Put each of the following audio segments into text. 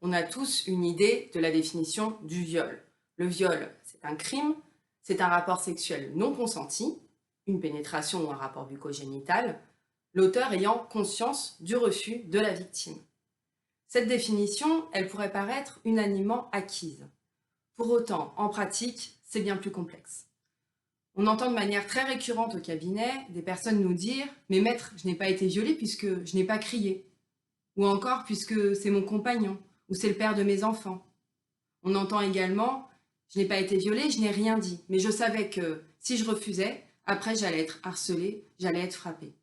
On a tous une idée de la définition du viol. Le viol, c'est un crime, c'est un rapport sexuel non consenti, une pénétration ou un rapport bucco-génital, l'auteur ayant conscience du refus de la victime. Cette définition, elle pourrait paraître unanimement acquise. Pour autant, en pratique, c'est bien plus complexe. On entend de manière très récurrente au cabinet des personnes nous dire « Mais maître, je n'ai pas été violée puisque je n'ai pas crié » ou encore « puisque c'est mon compagnon » ou « c'est le père de mes enfants ». On entend également « Je n'ai pas été violée, je n'ai rien dit, mais je savais que si je refusais, après j'allais être harcelée, j'allais être frappée ».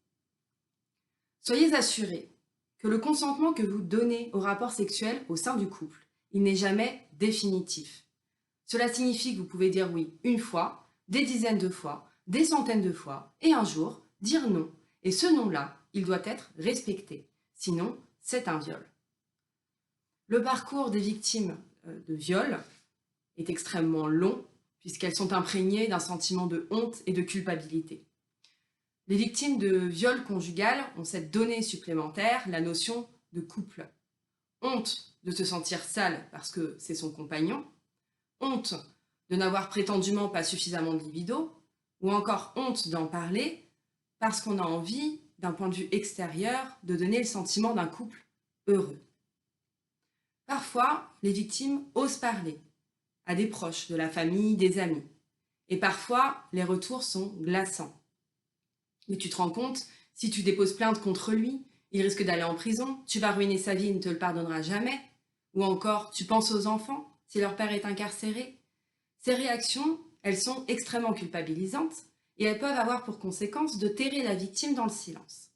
Soyez assurés que le consentement que vous donnez au rapport sexuel au sein du couple, il n'est jamais définitif. Cela signifie que vous pouvez dire oui une fois, des dizaines de fois, des centaines de fois, et un jour, dire non. Et ce non-là, il doit être respecté. Sinon, c'est un viol. Le parcours des victimes de viol est extrêmement long, puisqu'elles sont imprégnées d'un sentiment de honte et de culpabilité. Les victimes de viol conjugal ont cette donnée supplémentaire, la notion de couple. Honte de se sentir sale parce que c'est son compagnon, honte de n'avoir prétendument pas suffisamment de libido, ou encore honte d'en parler parce qu'on a envie, d'un point de vue extérieur, de donner le sentiment d'un couple heureux. Parfois, les victimes osent parler à des proches, de la famille, des amis. Et parfois, les retours sont glaçants. Mais tu te rends compte, si tu déposes plainte contre lui, il risque d'aller en prison, tu vas ruiner sa vie, il ne te le pardonnera jamais. Ou encore, tu penses aux enfants, si leur père est incarcéré. Ces réactions, elles sont extrêmement culpabilisantes et elles peuvent avoir pour conséquence de terrer la victime dans le silence.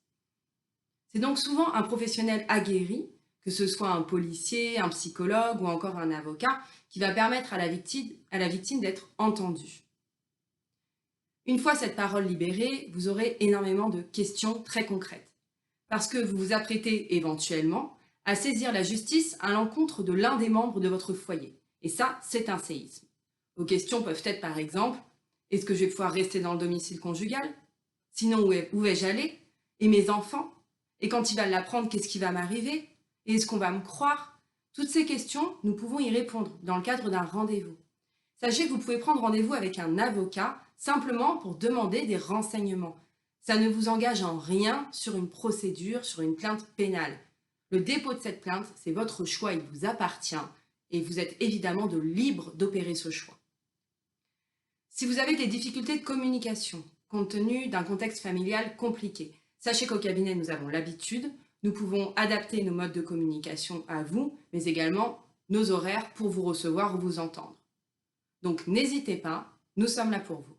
C'est donc souvent un professionnel aguerri, que ce soit un policier, un psychologue ou encore un avocat, qui va permettre à la victime d'être entendue. Une fois cette parole libérée, vous aurez énormément de questions très concrètes, parce que vous vous apprêtez éventuellement à saisir la justice à l'encontre de l'un des membres de votre foyer. Et ça, c'est un séisme. Vos questions peuvent être par exemple, est-ce que je vais pouvoir rester dans le domicile conjugal? Sinon, où vais-je aller? Et mes enfants? Et quand il va l'apprendre, qu'est-ce qui va m'arriver? Et est-ce qu'on va me croire? Toutes ces questions, nous pouvons y répondre dans le cadre d'un rendez-vous. Sachez que vous pouvez prendre rendez-vous avec un avocat simplement pour demander des renseignements. Ça ne vous engage en rien sur une procédure, sur une plainte pénale. Le dépôt de cette plainte, c'est votre choix, il vous appartient et vous êtes évidemment libre d'opérer ce choix. Si vous avez des difficultés de communication, compte tenu d'un contexte familial compliqué, sachez qu'au cabinet, nous avons l'habitude, nous pouvons adapter nos modes de communication à vous, mais également nos horaires pour vous recevoir ou vous entendre. Donc n'hésitez pas, nous sommes là pour vous.